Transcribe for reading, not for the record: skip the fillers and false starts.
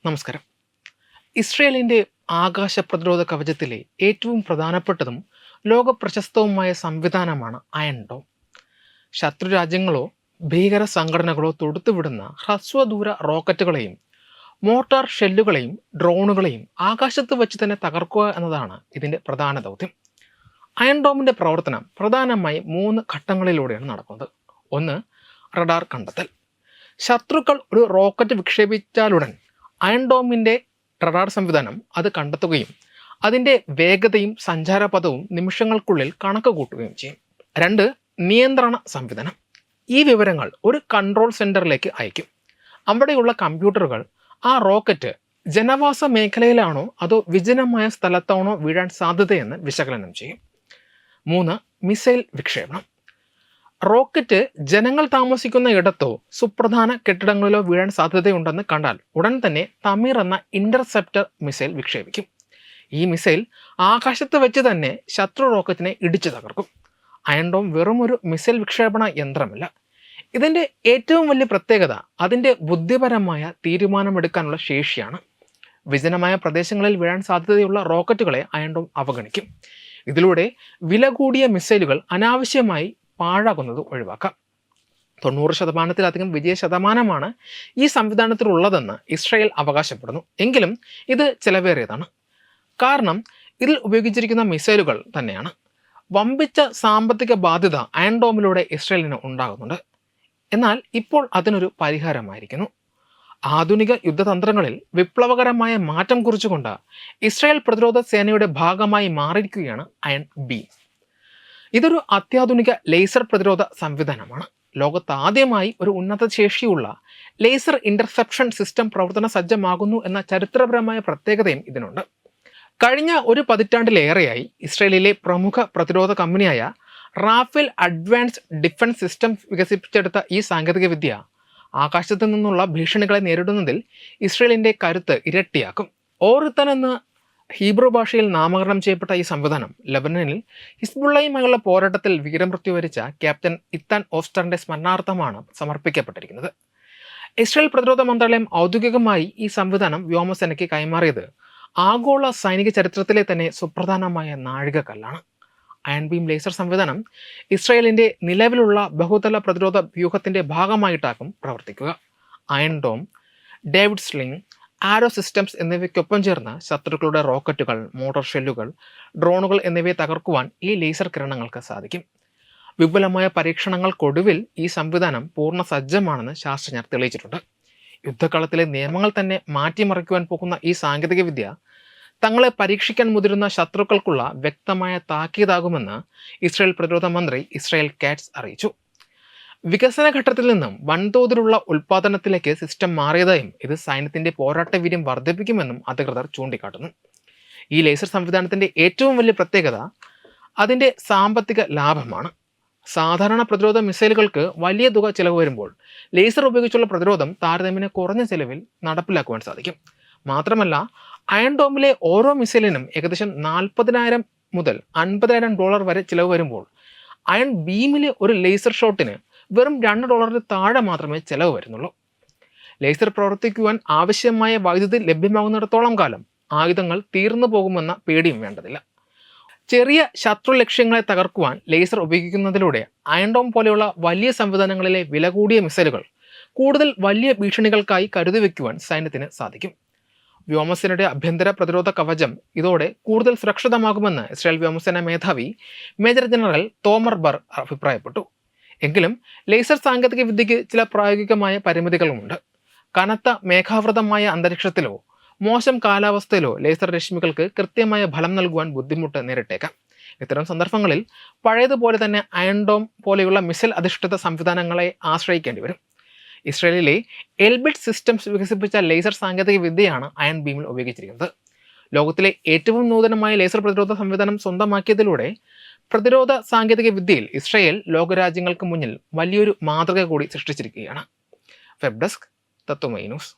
നമസ്കാരം. ഇസ്രയേലിൻ്റെ ആകാശ പ്രതിരോധ കവചത്തിലെ ഏറ്റവും പ്രധാനപ്പെട്ടതും ലോക പ്രശസ്തവുമായ സംവിധാനമാണ് അയൺ ഡോം. ശത്രു രാജ്യങ്ങളോ ഭീകര സംഘടനകളോ തൊടുത്തുവിടുന്ന ഹ്രസ്വദൂര റോക്കറ്റുകളെയും മോർട്ടാർ ഷെല്ലുകളെയും ഡ്രോണുകളെയും ആകാശത്ത് വെച്ച് തന്നെ തകർക്കുക എന്നതാണ് ഇതിൻ്റെ പ്രധാന ദൗത്യം. അയൺ ഡോമിൻ്റെ പ്രവർത്തനം പ്രധാനമായി 3 ഘട്ടങ്ങളിലൂടെയാണ് നടക്കുന്നത്. ഒന്ന്, റഡാർ കണ്ടെത്തൽ. ശത്രുക്കൾ ഒരു റോക്കറ്റ് വിക്ഷേപിച്ചാലുടൻ അയൺ ഡോമിൻ്റെ റഡാർ സംവിധാനം അത് കണ്ടെത്തുകയും അതിൻ്റെ വേഗതയും സഞ്ചാരപഥവും നിമിഷങ്ങൾക്കുള്ളിൽ കണക്ക് കൂട്ടുകയും ചെയ്യും. 2, നിയന്ത്രണ സംവിധാനം. ഈ വിവരങ്ങൾ ഒരു കൺട്രോൾ സെൻറ്ററിലേക്ക് അയക്കും. അവിടെയുള്ള കമ്പ്യൂട്ടറുകൾ ആ റോക്കറ്റ് ജനവാസ മേഖലയിലാണോ അതോ വിജനമായ സ്ഥലത്താണോ വീഴാൻ സാധ്യതയെന്ന് വിശകലനം ചെയ്യും. 3, മിസൈൽ വിക്ഷേപണം. റോക്കറ്റ് ജനങ്ങൾ താമസിക്കുന്ന ഇടത്തോ സുപ്രധാന കെട്ടിടങ്ങളിലോ വീഴാൻ സാധ്യതയുണ്ടെന്ന് കണ്ടാൽ ഉടൻ തന്നെ തമീർ എന്ന ഇന്റർസെപ്റ്റർ മിസൈൽ വിക്ഷേപിക്കും. ഈ മിസൈൽ ആകാശത്ത് വെച്ച് തന്നെ ശത്രു റോക്കറ്റിനെ ഇടിച്ചു തകർക്കും. അയൺ ഡോം വെറും ഒരു മിസൈൽ വിക്ഷേപണ യന്ത്രമല്ല. ഇതിൻ്റെ ഏറ്റവും വലിയ പ്രത്യേകത അതിൻ്റെ ബുദ്ധിപരമായ തീരുമാനമെടുക്കാനുള്ള ശേഷിയാണ്. വിജനമായ പ്രദേശങ്ങളിൽ വീഴാൻ സാധ്യതയുള്ള റോക്കറ്റുകളെ അയൺ ഡോം അവഗണിക്കും. ഇതിലൂടെ വില കൂടിയ മിസൈലുകൾ അനാവശ്യമായി പാഴാകുന്നത് ഒഴിവാക്കാം. 90%-ലധികം വിജയ ശതമാനമാണ് ഈ സംവിധാനത്തിലുള്ളതെന്ന് ഇസ്രായേൽ അവകാശപ്പെടുന്നു. എങ്കിലും ഇത് ചിലവേറിയതാണ്. കാരണം ഇതിൽ ഉപയോഗിച്ചിരിക്കുന്ന മിസൈലുകൾ തന്നെയാണ്. വമ്പിച്ച സാമ്പത്തിക ബാധ്യത അയൺ ഡോമിലൂടെ ഇസ്രായേലിന് ഉണ്ടാകുന്നുണ്ട്. എന്നാൽ ഇപ്പോൾ അതിനൊരു പരിഹാരമായിരിക്കുന്നു. ആധുനിക യുദ്ധതന്ത്രങ്ങളിൽ വിപ്ലവകരമായ മാറ്റം കുറിച്ചുകൊണ്ട് ഇസ്രായേൽ പ്രതിരോധ സേനയുടെ ഭാഗമായി മാറിയിരിക്കുകയാണ് അയൺ ബീം. ഇതൊരു അത്യാധുനിക ലേസർ പ്രതിരോധ സംവിധാനമാണ്. ലോകത്ത് ആദ്യമായി ഒരു ഉന്നത ശേഷിയുള്ള ലേസർ ഇന്റർസെപ്ഷൻ സിസ്റ്റം പ്രവർത്തന സജ്ജമാകുന്നു എന്ന ചരിത്രപരമായ പ്രത്യേകതയും ഇതിനുണ്ട്. കഴിഞ്ഞ ഒരു പതിറ്റാണ്ടിലേറെയായി ഇസ്രായേലിലെ പ്രമുഖ പ്രതിരോധ കമ്പനിയായ റാഫേൽ അഡ്വാൻസ്ഡ് ഡിഫൻസ് സിസ്റ്റംസ് വികസിപ്പിച്ചെടുത്ത ഈ സാങ്കേതികവിദ്യ ആകാശത്തു നിന്നുള്ള ഭീഷണികളെ നേരിടുന്നതിൽ ഇസ്രായേലിൻ്റെ കരുത്ത് ഇരട്ടിയാക്കും. ഓറിത്തൻ എന്ന ഹീബ്രു ഭാഷയിൽ നാമകരണം ചെയ്യപ്പെട്ട ഈ സംവിധാനം ലബനനിൽ ഹിസ്ബുള്ളയുമായുള്ള പോരാട്ടത്തിൽ വീരമൃത്യു വരിച്ച ക്യാപ്റ്റൻ ഇത്താൻ ഓസ്റ്ററിൻ്റെ സ്മരണാർത്ഥമാണ് സമർപ്പിക്കപ്പെട്ടിരിക്കുന്നത്. ഇസ്രായേൽ പ്രതിരോധ മന്ത്രാലയം ഔദ്യോഗികമായി ഈ സംവിധാനം വ്യോമസേനയ്ക്ക് കൈമാറിയത് ആഗോള സൈനിക ചരിത്രത്തിലെ തന്നെ സുപ്രധാനമായ നാഴികക്കല്ലാണ്. അയൺ ബീം ലേസർ സംവിധാനം ഇസ്രായേലിൻ്റെ നിലവിലുള്ള ബഹുതല പ്രതിരോധ വ്യൂഹത്തിൻ്റെ ഭാഗമായിട്ടാകും പ്രവർത്തിക്കുക. അയൺ ഡോം, ഡേവിഡ് സ്ലിംഗ്, ആരോ സിസ്റ്റംസ് എന്നിവയ്ക്കൊപ്പം ചേർന്ന് ശത്രുക്കളുടെ റോക്കറ്റുകൾ, മോട്ടോർ ഷെല്ലുകൾ, ഡ്രോണുകൾ എന്നിവയെ തകർക്കുവാൻ ഈ ലേസർ കിരണങ്ങൾക്ക് സാധിക്കും. വിപുലമായ പരീക്ഷണങ്ങൾക്കൊടുവിൽ ഈ സംവിധാനം പൂർണ്ണ സജ്ജമാണെന്ന് ശാസ്ത്രജ്ഞർ തെളിയിച്ചിട്ടുണ്ട്. യുദ്ധക്കളത്തിലെ നിയമങ്ങൾ തന്നെ മാറ്റിമറിക്കുവാൻ പോകുന്ന ഈ സാങ്കേതികവിദ്യ തങ്ങളെ പരീക്ഷിക്കാൻ മുതിരുന്ന ശത്രുക്കൾക്കുള്ള വ്യക്തമായ താക്കീതാകുമെന്ന് ഇസ്രായേൽ പ്രതിരോധ മന്ത്രി ഇസ്രായേൽ കാറ്റ്സ് അറിയിച്ചു. വികസന ഘട്ടത്തിൽ നിന്നും വൻതോതിലുള്ള ഉൽപ്പാദനത്തിലേക്ക് സിസ്റ്റം മാറിയതായും ഇത് സൈന്യത്തിൻ്റെ പോരാട്ട വീര്യം വർദ്ധിപ്പിക്കുമെന്നും അധികൃതർ ചൂണ്ടിക്കാട്ടുന്നു. ഈ ലേസർ സംവിധാനത്തിൻ്റെ ഏറ്റവും വലിയ പ്രത്യേകത അതിൻ്റെ സാമ്പത്തിക ലാഭമാണ്. സാധാരണ പ്രതിരോധ മിസൈലുകൾക്ക് വലിയ തുക ചിലവ് വരുമ്പോൾ ലേസർ ഉപയോഗിച്ചുള്ള പ്രതിരോധം താരതമ്യേന കുറഞ്ഞ ചിലവിൽ നടപ്പിലാക്കുവാൻ സാധിക്കും. മാത്രമല്ല, അയൺ ഡോമിലെ ഓരോ മിസൈലിനും ഏകദേശം $40,000 മുതൽ $50,000 വരെ ചിലവ് വരുമ്പോൾ അയൺ ബീമിലെ ഒരു ലേസർ ഷോട്ടിന് വെറും $2 താഴെ മാത്രമേ ചിലവ് വരുന്നുള്ളൂ. ലേസർ പ്രവർത്തിക്കുവാൻ ആവശ്യമായ വൈദ്യുതി ലഭ്യമാകുന്നിടത്തോളം കാലം ആയുധങ്ങൾ തീർന്നു പോകുമെന്ന പേടിയും വേണ്ടതില്ല. ചെറിയ ശത്രു ലക്ഷ്യങ്ങളെ തകർക്കുവാൻ ലേസർ ഉപയോഗിക്കുന്നതിലൂടെ അയൺ ഡോം പോലെയുള്ള വലിയ സംവിധാനങ്ങളിലെ വില കൂടിയ മിസൈലുകൾ കൂടുതൽ വലിയ ഭീഷണികൾക്കായി കരുതി വയ്ക്കുവാൻ സൈന്യത്തിന് സാധിക്കും. വ്യോമസേനയുടെ ആഭ്യന്തര പ്രതിരോധ കവചം ഇതോടെ കൂടുതൽ സുരക്ഷിതമാകുമെന്ന് ഇസ്രായേൽ വ്യോമസേന മേധാവി മേജർ ജനറൽ തോമർ ബർ അഭിപ്രായപ്പെട്ടു. എങ്കിലും ലേസർ സാങ്കേതിക വിദ്യയ്ക്ക് ചില പ്രായോഗികമായ പരിമിതികളുമുണ്ട്. കനത്ത മേഘാവൃതമായ അന്തരീക്ഷത്തിലോ മോശം കാലാവസ്ഥയിലോ ലേസർ രശ്മികൾക്ക് കൃത്യമായ ഫലം നൽകുവാൻ ബുദ്ധിമുട്ട് നേരിട്ടേക്കാം. ഇത്തരം സന്ദർഭങ്ങളിൽ പഴയതുപോലെ തന്നെ അയൺ ഡോം പോലെയുള്ള മിസൈൽ അധിഷ്ഠിത സംവിധാനങ്ങളെ ആശ്രയിക്കേണ്ടി വരും. ഇസ്രായേലിലെ എൽബിറ്റ് സിസ്റ്റംസ് വികസിപ്പിച്ച ലേസർ സാങ്കേതിക വിദ്യയാണ് അയൺ ബീമിൽ ഉപയോഗിച്ചിരിക്കുന്നത്. ലോകത്തിലെ ഏറ്റവും നൂതനമായ ലേസർ പ്രതിരോധ സംവിധാനം സ്വന്തമാക്കിയതിലൂടെ പ്രതിരോധ സാങ്കേതിക വിദ്യയിൽ ഇസ്രായേൽ ലോകരാജ്യങ്ങൾക്ക് മുന്നിൽ വലിയൊരു മാതൃക കൂടി സൃഷ്ടിച്ചിരിക്കുകയാണ്. വെബ് ഡെസ്ക് തത്വമൈ ന്യൂസ്.